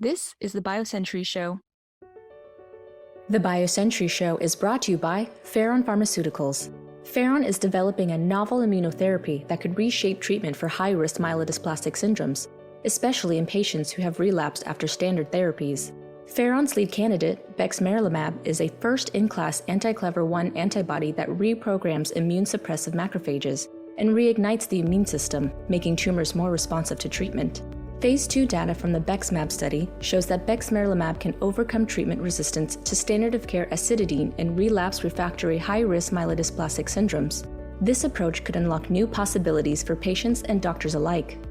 This is the BioCentury Show. The BioCentury Show is brought to you by Pharon Pharmaceuticals. Pharon is developing a novel immunotherapy that could reshape treatment for high-risk myelodysplastic syndromes, especially in patients who have relapsed after standard therapies. Pharon's lead candidate, bexmarilimab, is a first-in-class anti-CLEVER-1 antibody that reprograms immune-suppressive macrophages and reignites the immune system, making tumors more responsive to treatment. Phase 2 data from the BEXMAB study shows that bexmarilimab can overcome treatment resistance to standard of care acidity in relapsed refractory high-risk myelodysplastic syndromes. This approach could unlock new possibilities for patients and doctors alike.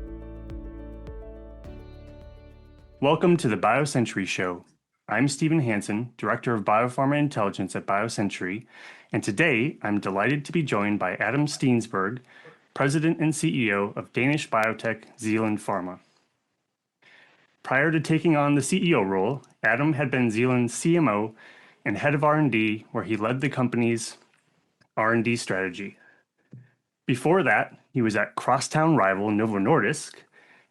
Welcome to the BioCentury Show. I'm Stephen Hansen, Director of Biopharma Intelligence at BioCentury, and today I'm delighted to be joined by Adam Steensberg, President and CEO of Danish biotech Zealand Pharma. Prior to taking on the CEO role, Adam had been Zealand's CMO and head of R&D, where he led the company's R&D strategy. Before that, he was at crosstown rival Novo Nordisk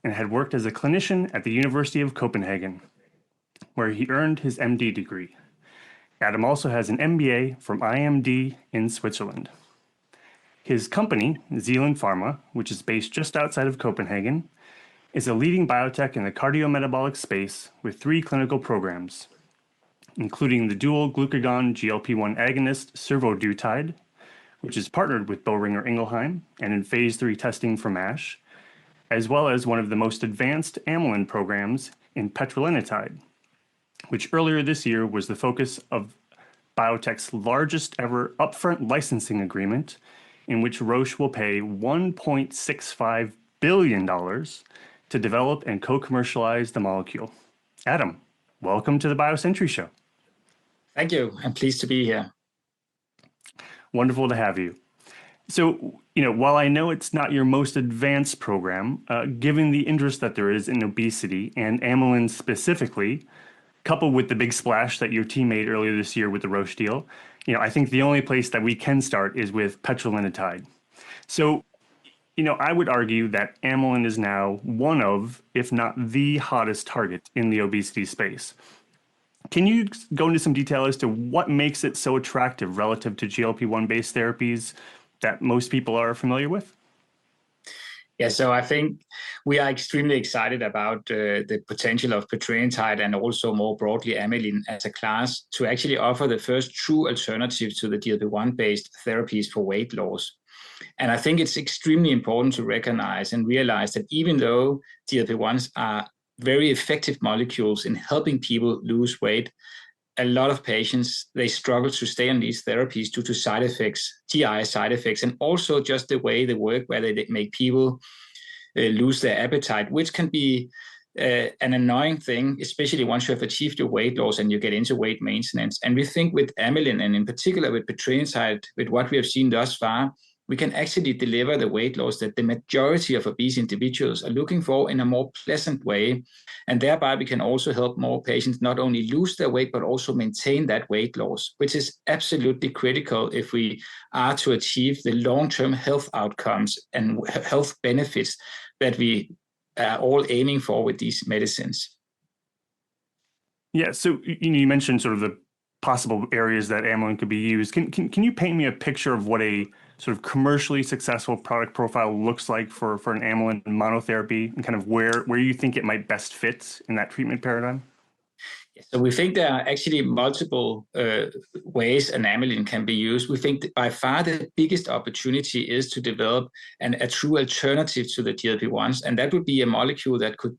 and had worked as a clinician at the University of Copenhagen, where he earned his MD degree. Adam also has an MBA from IMD in Switzerland. His company, Zealand Pharma, which is based just outside of Copenhagen, is a leading biotech in the cardiometabolic space with 3 clinical programs, including the dual glucagon GLP-1 agonist survodutide, which is partnered with Boehringer Ingelheim and in phase 3 testing for MASH, as well as one of the most advanced Amylin programs in petrelintide, which earlier this year was the focus of biotech's largest ever upfront licensing agreement, in which Roche will pay $1.65 billion to develop and co-commercialize the molecule. Adam, welcome to the BioCentury Show. Thank you. I'm pleased to be here. Wonderful to have you. So, while I know it's not your most advanced program, given the interest that there is in obesity and amylin specifically, coupled with the big splash that your team made earlier this year with the Roche deal, I think the only place that we can start is with petrelintide. So, I would argue that amylin is now one of, if not the hottest target in the obesity space. Can you go into some detail as to what makes it so attractive relative to GLP-1 based therapies that most people are familiar with? Yeah, so I think we are extremely excited about the potential of petrelintide and also more broadly amylin as a class to actually offer the first true alternative to the GLP-1 based therapies for weight loss. And I think it's extremely important to recognize and realize that even though GLP-1s are very effective molecules in helping people lose weight, a lot of patients, they struggle to stay on these therapies due to side effects, GI side effects, and also just the way they work, where they make people lose their appetite, which can be an annoying thing, especially once you have achieved your weight loss and you get into weight maintenance. And we think with amylin, and in particular with petrelintide, with what we have seen thus far, we can actually deliver the weight loss that the majority of obese individuals are looking for in a more pleasant way. And thereby we can also help more patients not only lose their weight, but also maintain that weight loss, which is absolutely critical if we are to achieve the long-term health outcomes and health benefits that we are all aiming for with these medicines. Yeah, so you mentioned sort of the possible areas that amylin could be used. Can you paint me a picture of what a sort of commercially successful product profile looks like for an amylin monotherapy, and kind of where you think it might best fit in that treatment paradigm? So we think there are actually multiple ways an amylin can be used. We think that by far the biggest opportunity is to develop a true alternative to the GLP-1s, and that would be a molecule that could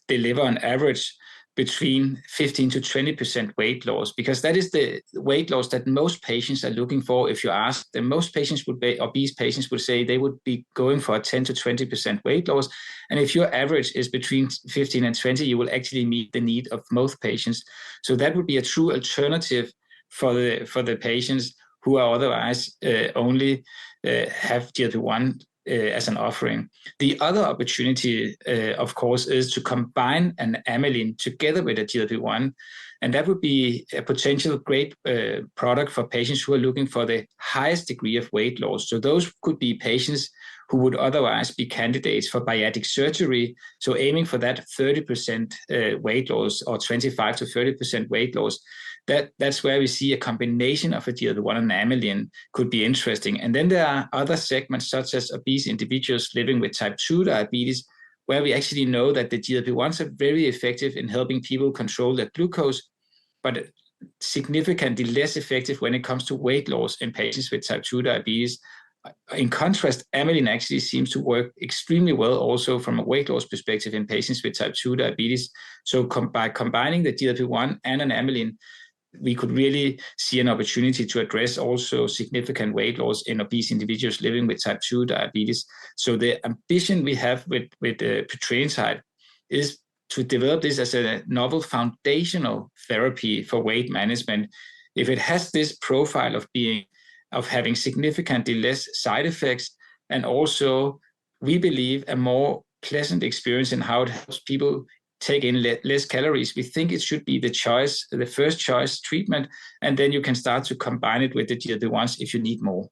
deliver on average between 15 to 20% weight loss, because that is the weight loss that most patients are looking for. If you ask them, most patients obese patients would say they would be going for a 10 to 20% weight loss. And if your average is between 15 and 20, you will actually meet the need of most patients. So that would be a true alternative for the patients who are otherwise only have GLP-1 as an offering. The other opportunity, of course, is to combine an amylin together with a GLP-1, and that would be a potential great product for patients who are looking for the highest degree of weight loss. So those could be patients who would otherwise be candidates for bariatric surgery. So aiming for that 30% weight loss or 25 to 30% weight loss, that's where we see a combination of a GLP-1 and amylin could be interesting. And then there are other segments, such as obese individuals living with type 2 diabetes, where we actually know that the GLP-1s are very effective in helping people control their glucose, but significantly less effective when it comes to weight loss in patients with type 2 diabetes. In contrast, amylin actually seems to work extremely well also from a weight loss perspective in patients with type 2 diabetes. So by combining the GLP-1 and an amylin, we could really see an opportunity to address also significant weight loss in obese individuals living with type 2 diabetes. So the ambition we have with petrelintide is to develop this as a novel foundational therapy for weight management. If it has this profile of having significantly less side effects, and also we believe a more pleasant experience in how it helps people take in less calories, we think it should be the first choice treatment, and then you can start to combine it with the GLP-1s if you need more.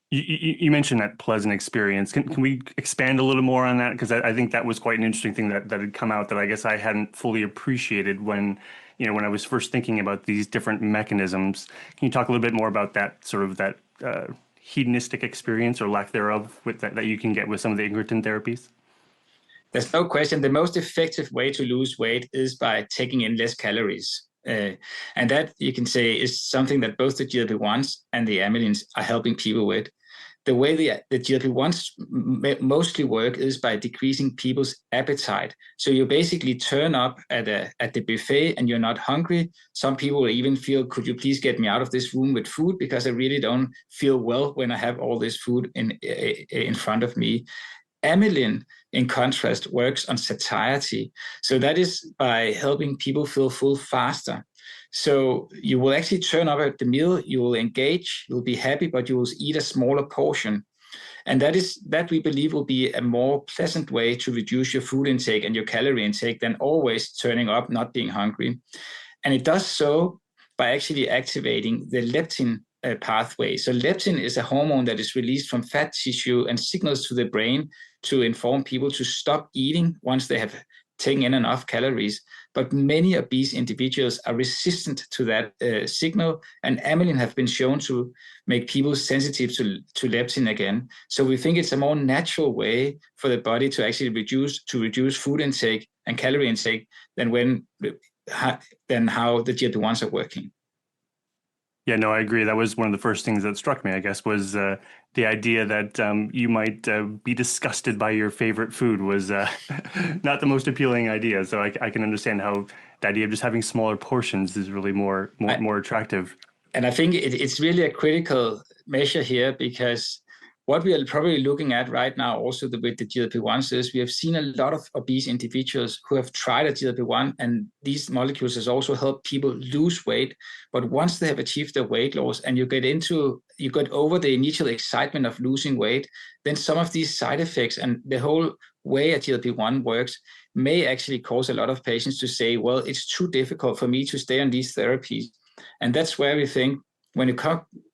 You mentioned that pleasant experience. Can we expand a little more on that? Because I think that was quite an interesting thing that had come out that I guess I hadn't fully appreciated when I was first thinking about these different mechanisms. Can you talk a little bit more about that sort of that hedonistic experience or lack thereof with that you can get with some of the incretin therapies? There's no question. The most effective way to lose weight is by taking in less calories. And that, you can say, is something that both the GLP-1s and the amylins are helping people with. The way the GLP-1s mostly work is by decreasing people's appetite. So you basically turn up at the buffet and you're not hungry. Some people will even feel, could you please get me out of this room with food, because I really don't feel well when I have all this food in front of me. Amylin, in contrast, works on satiety. So that is by helping people feel full faster. So you will actually turn up at the meal, you will engage, you'll be happy, but you will eat a smaller portion. And that we believe will be a more pleasant way to reduce your food intake and your calorie intake than always turning up, not being hungry. And it does so by actually activating the leptin pathway. So leptin is a hormone that is released from fat tissue and signals to the brain to inform people to stop eating once they have taken in enough calories. But many obese individuals are resistant to that signal, and amylin have been shown to make people sensitive to leptin again. So we think it's a more natural way for the body to actually reduce food intake and calorie intake than how the GLP-1s are working. Yeah, no, I agree. That was one of the first things that struck me, I guess, was the idea that you might be disgusted by your favorite food was not the most appealing idea. So I can understand how the idea of just having smaller portions is really more attractive. And I think it's really a critical measure here, because what we are probably looking at right now also with the GLP-1s is we have seen a lot of obese individuals who have tried a GLP-1, and these molecules has also helped people lose weight. But once they have achieved their weight loss and you get over the initial excitement of losing weight, then some of these side effects and the whole way a GLP-1 works may actually cause a lot of patients to say, well, it's too difficult for me to stay on these therapies. And that's where we think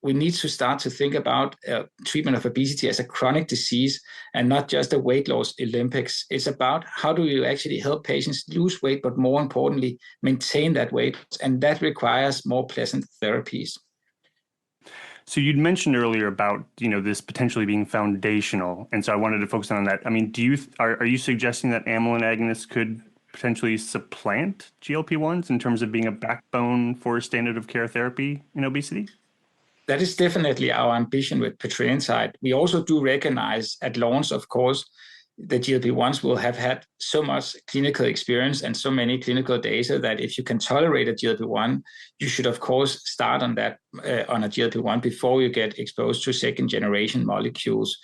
we need to start to think about treatment of obesity as a chronic disease and not just a weight loss Olympics. It's about how do you actually help patients lose weight, but more importantly, maintain that weight. And that requires more pleasant therapies. So you'd mentioned earlier about, this potentially being foundational. And so I wanted to focus on that. I mean, are you suggesting that amylin agonists could potentially supplant GLP-1s in terms of being a backbone for standard of care therapy in obesity? That is definitely our ambition with petrelintide. We also do recognize at launch, of course, the GLP-1s will have had so much clinical experience and so many clinical data that if you can tolerate a GLP-1, you should, of course, start on a GLP-1 before you get exposed to second generation molecules.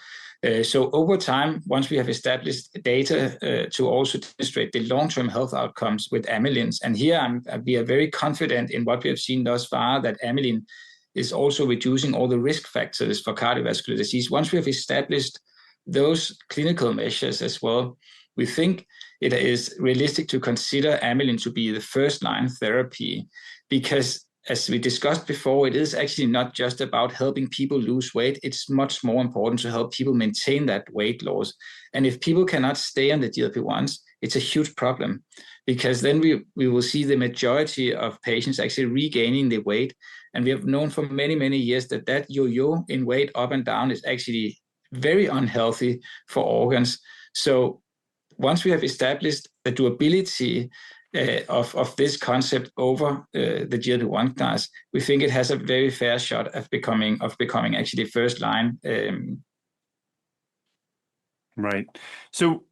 So over time, once we have established data to also demonstrate the long-term health outcomes with amylins, and here we are very confident in what we have seen thus far, that amylin is also reducing all the risk factors for cardiovascular disease. Once we have established those clinical measures as well, we think it is realistic to consider amylin to be the first-line therapy, because as we discussed before, it is actually not just about helping people lose weight. It's much more important to help people maintain that weight loss. And if people cannot stay on the GLP-1s, it's a huge problem, because then we will see the majority of patients actually regaining the weight. And we have known for many, many years that yo-yo in weight up and down is actually very unhealthy for organs. So once we have established the durability of this concept over the GLP-1 class, we think it has a very fair shot of becoming actually first line. Right. So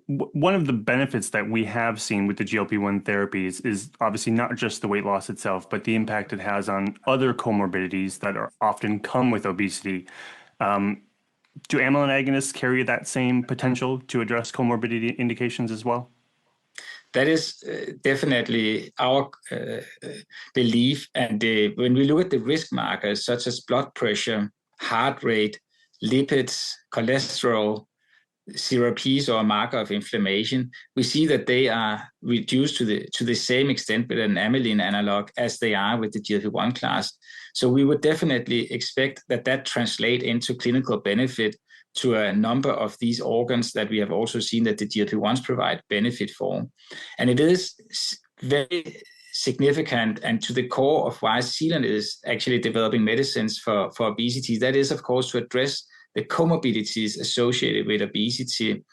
one of the benefits that we have seen with the GLP-1 therapies is obviously not just the weight loss itself, but the impact it has on other comorbidities that are often come with obesity. Do amylin agonists carry that same potential to address comorbidity indications as well? That is definitely our belief. And when we look at the risk markers such as blood pressure, heart rate, lipids, cholesterol, CRPs, or a marker of inflammation, we see that they are reduced to the same extent with an amylin analog as they are with the GLP-1 class. So we would definitely expect that translate into clinical benefit to a number of these organs that we have also seen that the GLP-1s provide benefit for. And it is very significant and to the core of why Zealand is actually developing medicines for obesity. That is, of course, to address the comorbidities associated with obesity,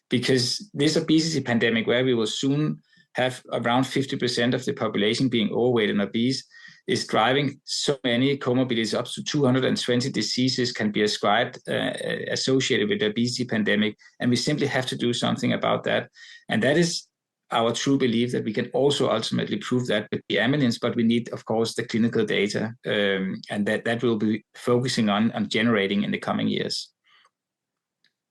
because this obesity pandemic, where we will soon have around 50% of the population being overweight and obese, is driving so many comorbidities. Up to 220 diseases can be ascribed associated with the obesity pandemic, and we simply have to do something about that. And that is our true belief, that we can also ultimately prove that with the amylins, but we need, of course, the clinical data, and that we'll be focusing on generating in the coming years.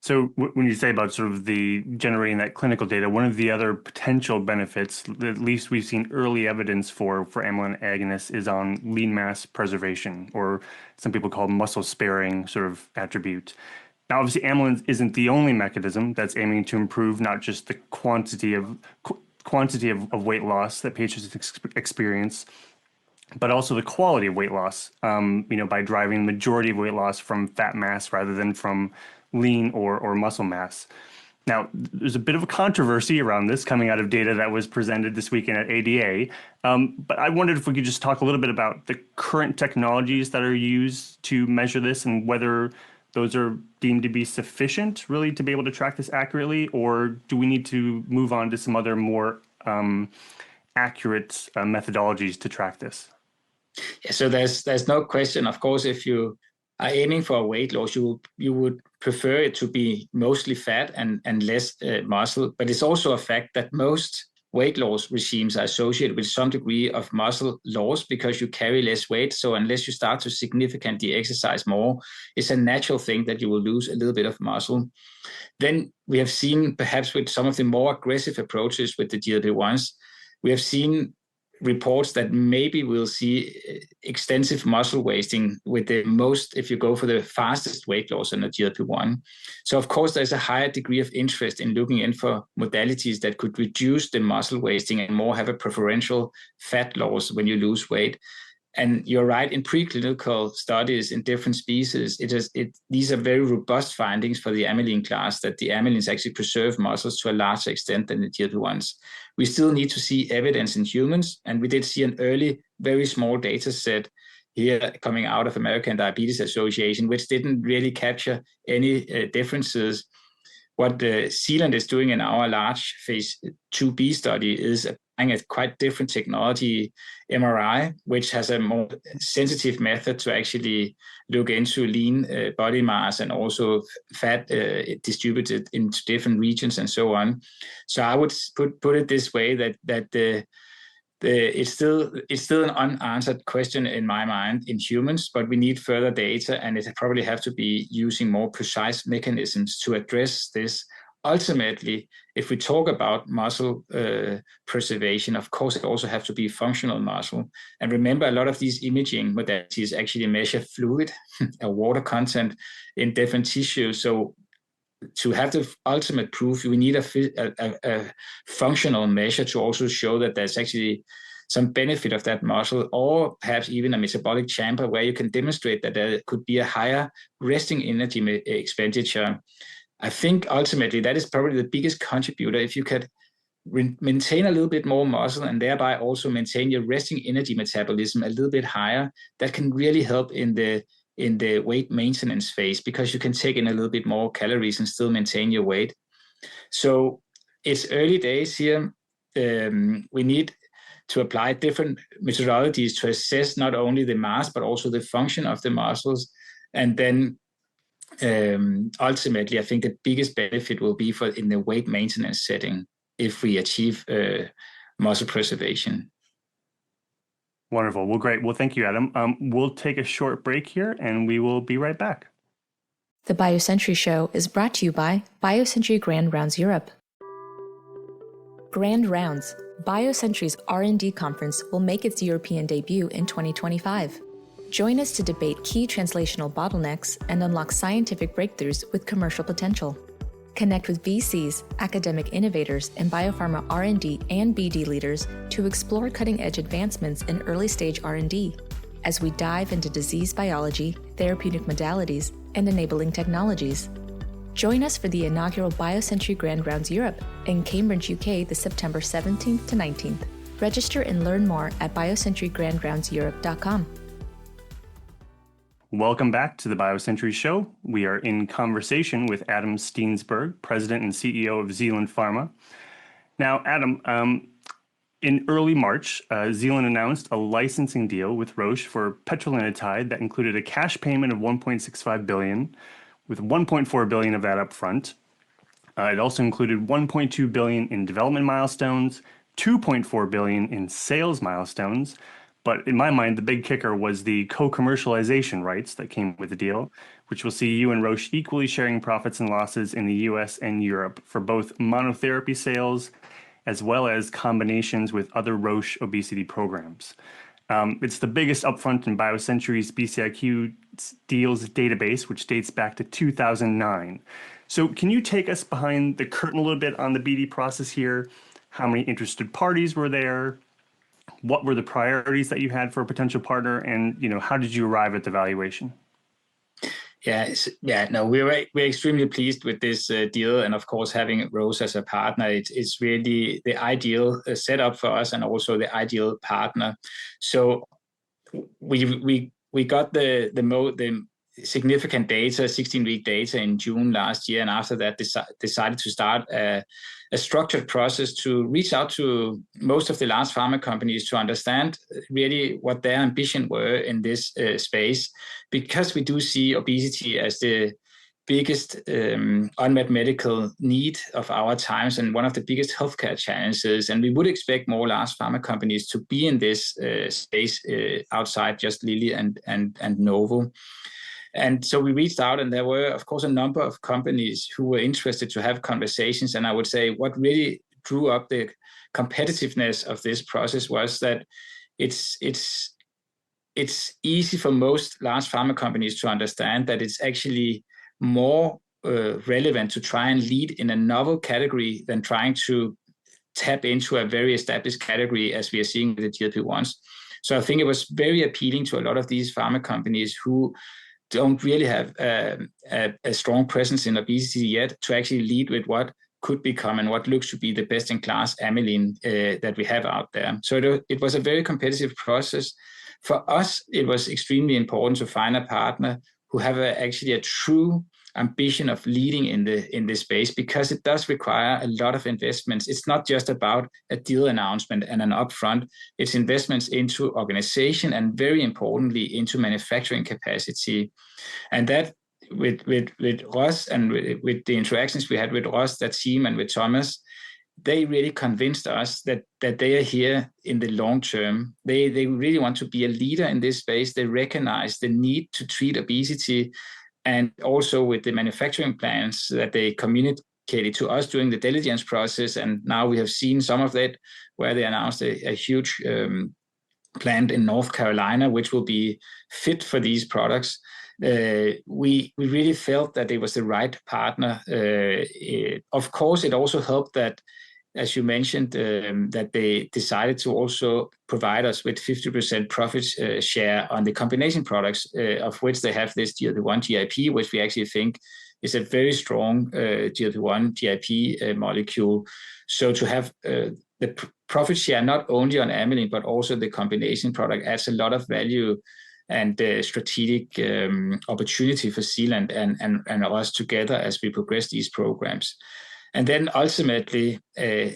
So when you say about sort of the generating that clinical data, one of the other potential benefits, at least we've seen early evidence for amylin agonists, is on lean mass preservation, or some people call muscle sparing sort of attribute. Now, obviously, amylin isn't the only mechanism that's aiming to improve not just the quantity of weight loss that patients experience, but also the quality of weight loss, by driving the majority of weight loss from fat mass rather than from lean or muscle mass. Now, there's a bit of a controversy around this coming out of data that was presented this weekend at ADA, but I wondered if we could just talk a little bit about the current technologies that are used to measure this and whether those are deemed to be sufficient really to be able to track this accurately, or do we need to move on to some other more accurate methodologies to track this? Yeah, so there's no question. Of course, if you are aiming for a weight loss, you would prefer it to be mostly fat and less muscle. But it's also a fact that most weight loss regimes are associated with some degree of muscle loss because you carry less weight. So unless you start to significantly exercise more, it's a natural thing that you will lose a little bit of muscle. Then we have seen, perhaps with some of the more aggressive approaches with the GLP-1s, we have seen reports that maybe we'll see extensive muscle wasting with the most, if you go for the fastest weight loss on the GLP-1. So of course, there's a higher degree of interest in looking in for modalities that could reduce the muscle wasting and more have a preferential fat loss when you lose weight. And you're right, in preclinical studies in different species, these are very robust findings for the amylin class, that the amylins actually preserve muscles to a larger extent than the GLP-1s. We still need to see evidence in humans, and we did see an early, very small data set here coming out of American Diabetes Association, which didn't really capture any differences. What Zealand is doing in our large phase 2B study is applying a quite different technology, MRI, which has a more sensitive method to actually look into lean body mass and also fat distributed into different regions and so on. So I would put it this way, that it's still an unanswered question in my mind in humans, but we need further data, and it probably have to be using more precise mechanisms to address this. Ultimately, if we talk about muscle preservation, of course, it also have to be functional muscle. And remember, a lot of these imaging modalities actually measure fluid or water content in different tissues. So to have the ultimate proof, we need a functional measure to also show that there's actually some benefit of that muscle, or perhaps even a metabolic chamber where you can demonstrate that there could be a higher resting energy expenditure. I think ultimately that is probably the biggest contributor. If you could maintain a little bit more muscle and thereby also maintain your resting energy metabolism a little bit higher, that can really help in the weight maintenance phase, because you can take in a little bit more calories and still maintain your weight. So it's early days here. We need to apply different methodologies to assess not only the mass but also the function of the muscles, and then ultimately I think the biggest benefit will be in the weight maintenance setting if we achieve muscle preservation. Wonderful. Well, great. Well, thank you, Adam. We'll take a short break here and we will be right back. The BioCentury Show is brought to you by BioCentury Grand Rounds Europe. Grand Rounds, BioCentury's R&D conference, will make its European debut in 2025. Join us to debate key translational bottlenecks and unlock scientific breakthroughs with commercial potential. Connect with VCs, academic innovators, and biopharma R&D and BD leaders to explore cutting-edge advancements in early-stage R&D as we dive into disease biology, therapeutic modalities, and enabling technologies. Join us for the inaugural BioCentury Grand Rounds Europe in Cambridge, UK, the September 17th to 19th. Register and learn more at biocenturygrandroundseurope.com. Welcome back to the BioCentury Show. We are in conversation with Adam Steensberg, President and CEO of Zealand Pharma. Now, Adam, in early March, Zealand announced a licensing deal with Roche for petrelintide that included a cash payment of $1.65 billion, with $1.4 billion of that upfront. It also included $1.2 billion in development milestones, $2.4 billion in sales milestones. But in my mind, the big kicker was the co-commercialization rights that came with the deal, which will see you and Roche equally sharing profits and losses in the US and Europe for both monotherapy sales as well as combinations with other Roche obesity programs. It's the biggest upfront in BioCentury's BCIQ deals database, which dates back to 2009. So can you take us behind the curtain a little bit on the BD process here? How many interested parties were there? What were the priorities that you had for a potential partner, and how did you arrive at the valuation? We're extremely pleased with this deal, and of course, having Roche as a partner, it's really the ideal setup for us, and also the ideal partner. So we got the significant data, 16-week data in June last year, and after that decided to start a structured process to reach out to most of the large pharma companies to understand really what their ambition were in this space, because we do see obesity as the biggest unmet medical need of our times and one of the biggest healthcare challenges. And we would expect more large pharma companies to be in this space outside just Lilly and Novo. And so we reached out, and there were, of course, a number of companies who were interested to have conversations. And I would say what really drew up the competitiveness of this process was that it's easy for most large pharma companies to understand that it's actually more relevant to try and lead in a novel category than trying to tap into a very established category, as we are seeing with the GLP-1s. So I think it was very appealing to a lot of these pharma companies who don't really have a strong presence in obesity yet to actually lead with what could become and what looks to be the best-in-class amylin that we have out there. So it was a very competitive process. For us, it was extremely important to find a partner who have actually a true ambition of leading in this space, because it does require a lot of investments. It's not just about a deal announcement and an upfront. It's investments into organization and, very importantly, into manufacturing capacity. And that with Roche and with the interactions we had with Roche, that team, and with Thomas, they really convinced us that they are here in the long term. They really want to be a leader in this space. They recognize the need to treat obesity, and also with the manufacturing plans that they communicated to us during the diligence process. And now we have seen some of that, where they announced a huge plant in North Carolina, which will be fit for these products. We really felt that it was the right partner. Of course, it also helped that as you mentioned, that they decided to also provide us with 50% profit share on the combination products, of which they have this GLP-1 GIP, which we actually think is a very strong GLP-1 GIP molecule. So to have the profit share not only on amylin, but also the combination product adds a lot of value and strategic opportunity for Zealand and us together as we progress these programs. And then ultimately,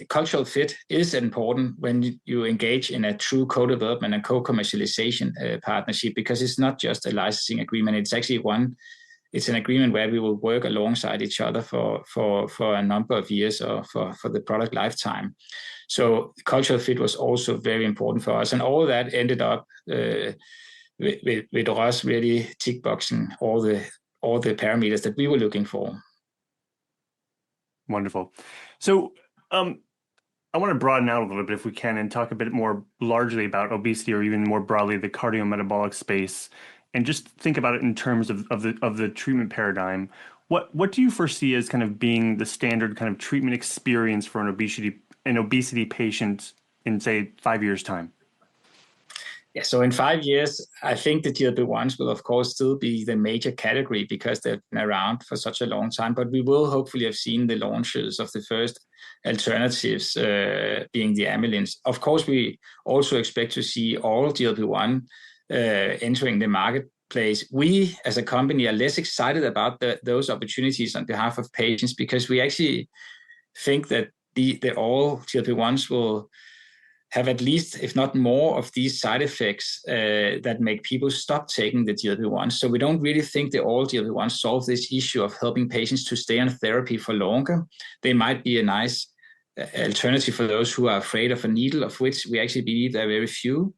cultural fit is important when you engage in a true co-development and co-commercialization partnership, because it's not just a licensing agreement. It's actually it's an agreement where we will work alongside each other for a number of years or for the product lifetime. So cultural fit was also very important for us. And all that ended up with us really tick boxing all the parameters that we were looking for. Wonderful. So I want to broaden out a little bit if we can and talk a bit more largely about obesity, or even more broadly the cardiometabolic space, and just think about it in terms of the treatment paradigm. What do you foresee as kind of being the standard kind of treatment experience for an obesity patient in, say, 5 years' time? Yeah, so in 5 years, I think the GLP-1s will, of course, still be the major category because they've been around for such a long time. But we will hopefully have seen the launches of the first alternatives being the amylins. Of course, we also expect to see all GLP-1 entering the marketplace. We, as a company, are less excited about those opportunities on behalf of patients, because we actually think that the all GLP-1s will have at least, if not more, of these side effects that make people stop taking the GLP-1s. So we don't really think the all GLP-1s solve this issue of helping patients to stay on therapy for longer. They might be a nice alternative for those who are afraid of a needle, of which we actually believe there are very few.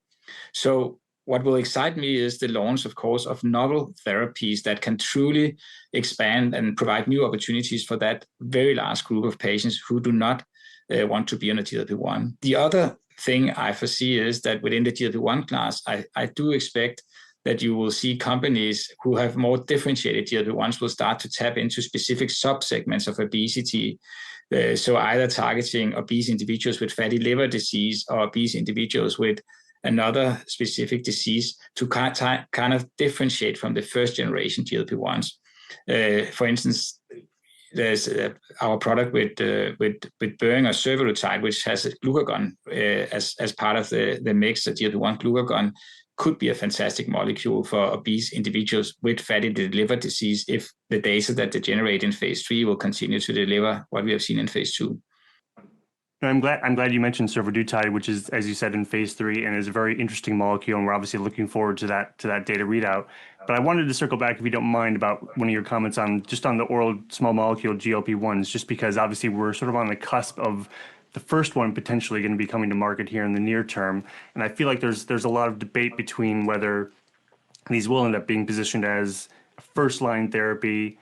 So what will excite me is the launch, of course, of novel therapies that can truly expand and provide new opportunities for that very large group of patients who do not want to be on a GLP-1. The other thing I foresee is that within the GLP-1 class, I do expect that you will see companies who have more differentiated GLP-1s will start to tap into specific subsegments of obesity. So either targeting obese individuals with fatty liver disease or obese individuals with another specific disease to kind of differentiate from the first generation GLP-1s. For instance, there's our product with Boehringer or survodutide, which has a glucagon as part of the mix. The GLP-1 glucagon could be a fantastic molecule for obese individuals with fatty liver disease if the data that they generate in phase 3 will continue to deliver what we have seen in phase 2. I'm glad you mentioned survodutide, which is, as you said, in phase 3 and is a very interesting molecule, and we're obviously looking forward to that data readout. But I wanted to circle back, if you don't mind, about one of your comments on the oral small molecule GLP-1s, just because obviously we're sort of on the cusp of the first one potentially going to be coming to market here in the near term, and I feel like there's a lot of debate between whether these will end up being positioned as a first-line therapy,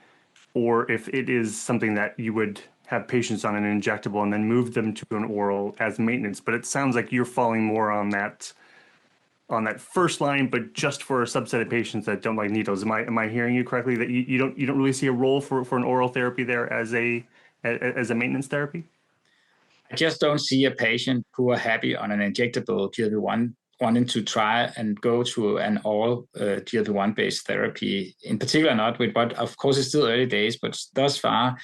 or if it is something that you would have patients on an injectable and then move them to an oral as maintenance. But it sounds like you're falling more on that first line, but just for a subset of patients that don't like needles. Am I hearing you correctly, that you don't really see a role for an oral therapy there as a maintenance therapy? I just don't see a patient who are happy on an injectable GLP-1 wanting to try and go to an all GLP-1 based therapy, in particular not with what, of course, it's still early days, but thus far,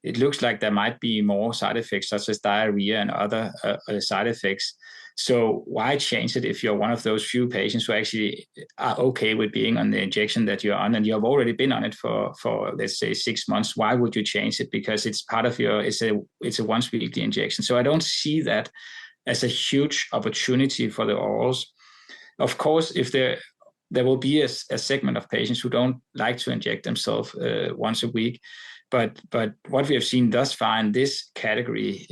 it looks like there might be more side effects such as diarrhea and other side effects. So why change it if you're one of those few patients who actually are okay with being on the injection that you're on, and you have already been on it for let's say 6 months? Why would you change it? Because it's part of it's a once weekly injection. So I don't see that as a huge opportunity for the orals. Of course, if there will be a segment of patients who don't like to inject themselves once a week. But what we have seen thus far in this category,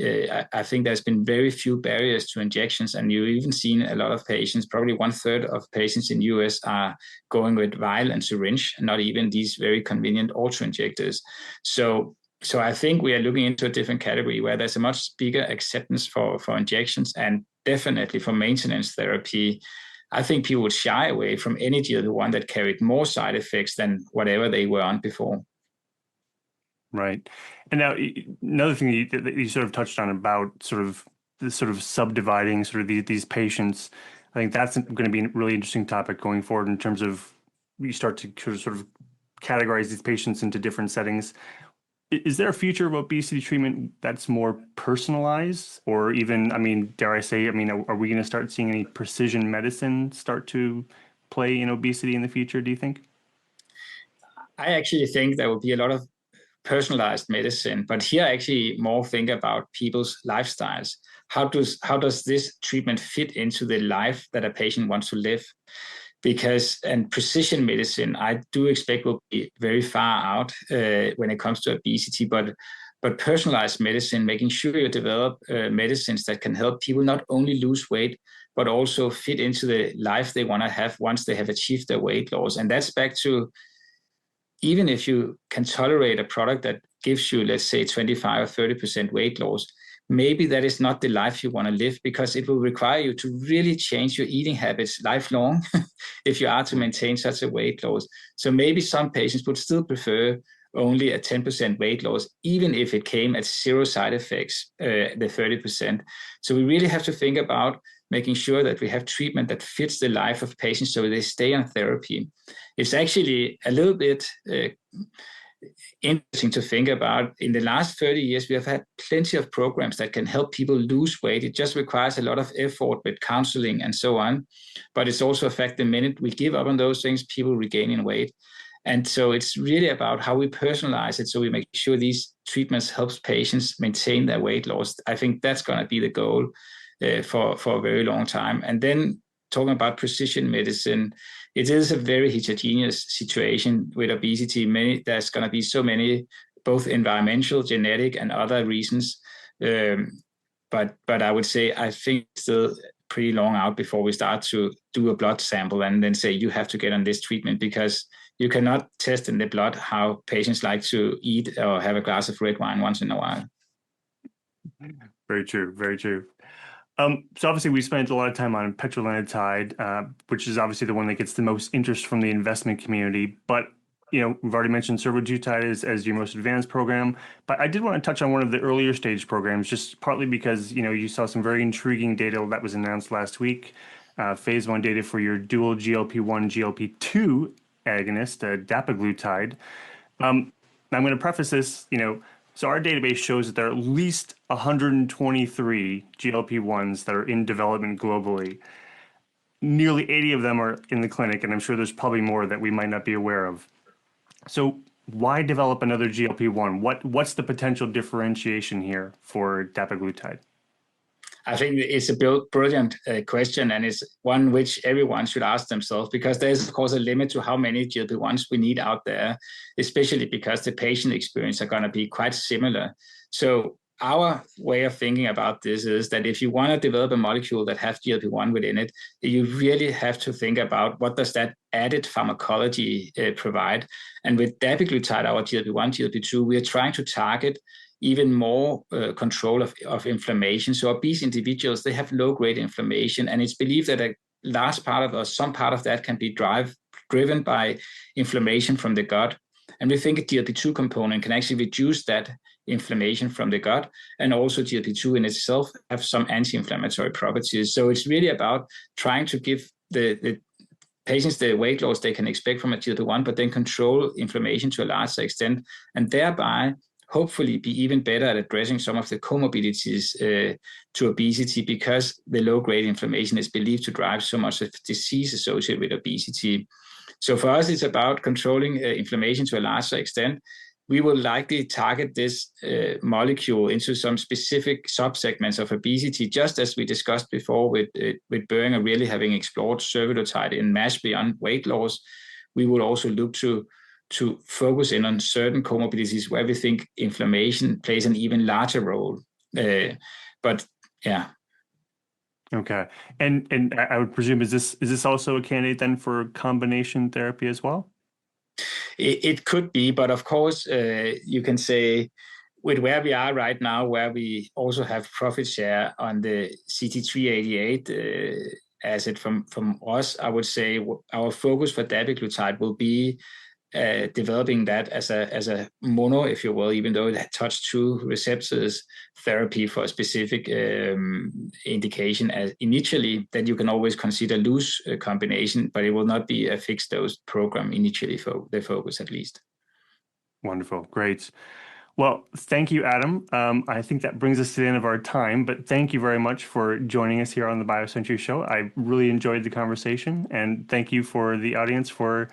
I think there's been very few barriers to injections, and you've even seen a lot of patients, probably 1/3 of patients in the US are going with vial and syringe, not even these very convenient auto-injectors. So I think we are looking into a different category where there's a much bigger acceptance for injections, and definitely for maintenance therapy. I think people would shy away from any GLP-1 that carried more side effects than whatever they were on before. Right. And now another thing that you sort of touched on about sort of this sort of subdividing sort of these patients, I think that's going to be a really interesting topic going forward in terms of you start to sort of categorize these patients into different settings. Is there a future of obesity treatment that's more personalized, or even, I mean, dare I say, I mean, are we going to start seeing any precision medicine start to play in obesity in the future, do you think? I actually think there will be a lot of personalized medicine, but here I actually more think about people's lifestyles. How does this treatment fit into the life that a patient wants to live? And precision medicine, I do expect will be very far out when it comes to obesity, but personalized medicine, making sure you develop medicines that can help people not only lose weight, but also fit into the life they want to have once they have achieved their weight loss. And that's back to, even if you can tolerate a product that gives you, let's say, 25 or 30% weight loss, maybe that is not the life you want to live, because it will require you to really change your eating habits lifelong if you are to maintain such a weight loss. So maybe some patients would still prefer only a 10% weight loss, even if it came at zero side effects, the 30%. So we really have to think about making sure that we have treatment that fits the life of patients so they stay on therapy. It's actually a little bit interesting to think about. In the last 30 years, we have had plenty of programs that can help people lose weight. It just requires a lot of effort with counseling and so on. But it's also a fact the minute we give up on those things, people regain in weight. And so it's really about how we personalize it so we make sure these treatments help patients maintain their weight loss. I think that's going to be the goal for a very long time. And then talking about precision medicine, it is a very heterogeneous situation with obesity. There's going to be so many, both environmental, genetic, and other reasons. But I would say I think still pretty long out before we start to do a blood sample and then say you have to get on this treatment, because you cannot test in the blood how patients like to eat or have a glass of red wine once in a while. Very true. Very true. So obviously we spent a lot of time on petrelintide, which is obviously the one that gets the most interest from the investment community. But, you know, we've already mentioned survodutide as your most advanced program. But I did want to touch on one of the earlier stage programs, just partly because, you know, you saw some very intriguing data that was announced last week, phase 1 data for your dual GLP-1, GLP-2 agonist, dapiglutide. I'm going to preface this, you know, so our database shows that there are at least 123 GLP-1s that are in development globally. Nearly 80 of them are in the clinic, and I'm sure there's probably more that we might not be aware of. So why develop another GLP-1? What's the potential differentiation here for dapiglutide? I think it's a brilliant question, and it's one which everyone should ask themselves, because there's, of course, a limit to how many GLP-1s we need out there, especially because the patient experience are going to be quite similar. So our way of thinking about this is that if you want to develop a molecule that has GLP-1 within it, you really have to think about what does that added pharmacology provide. And with dapiglutide, our GLP-1, GLP-2, we are trying to target even more control of inflammation. So obese individuals, they have low-grade inflammation, and it's believed that a large part of, or some part of that, can be driven by inflammation from the gut. And we think a GLP-2 component can actually reduce that inflammation from the gut, and also GLP-2 in itself have some anti-inflammatory properties. So it's really about trying to give the patients the weight loss they can expect from a GLP-1, but then control inflammation to a larger extent, and thereby hopefully be even better at addressing some of the comorbidities to obesity, because the low-grade inflammation is believed to drive so much of disease associated with obesity. So for us, it's about controlling inflammation to a larger extent. We will likely target this molecule into some specific subsegments of obesity, just as we discussed before with Boehringer really having explored survodutide in MASH beyond weight loss. We will also look to focus in on certain comorbidities where we think inflammation plays an even larger role. But yeah. Okay. And I would presume, is this also a candidate then for combination therapy as well? It could be, but of course, you can say with where we are right now, where we also have profit share on the CT388 asset from us, I would say our focus for dapiglutide will be developing that as a mono, if you will, even though it touched two receptors, therapy for a specific indication as initially, that you can always consider loose combination, but it will not be a fixed dose program initially for the focus at least. Wonderful. Great. Well, thank you, Adam. I think that brings us to the end of our time, but thank you very much for joining us here on the BioCentury Show. I really enjoyed the conversation, and thank you for the audience for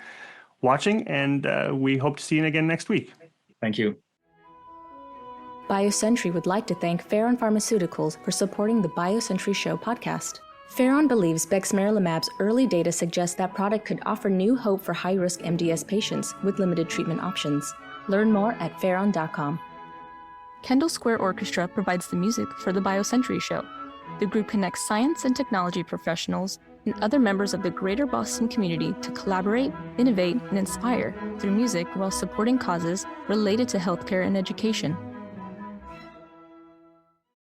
watching, and we hope to see you again next week. Thank you. BioCentury would like to thank Pharon Pharmaceuticals for supporting the BioCentury Show podcast. Pharon believes bexmarilimab's early data suggests that product could offer new hope for high-risk MDS patients with limited treatment options. Learn more at pharon.com. Kendall Square Orchestra provides the music for the BioCentury Show. The group connects science and technology professionals and other members of the greater Boston community to collaborate, innovate, and inspire through music while supporting causes related to healthcare and education.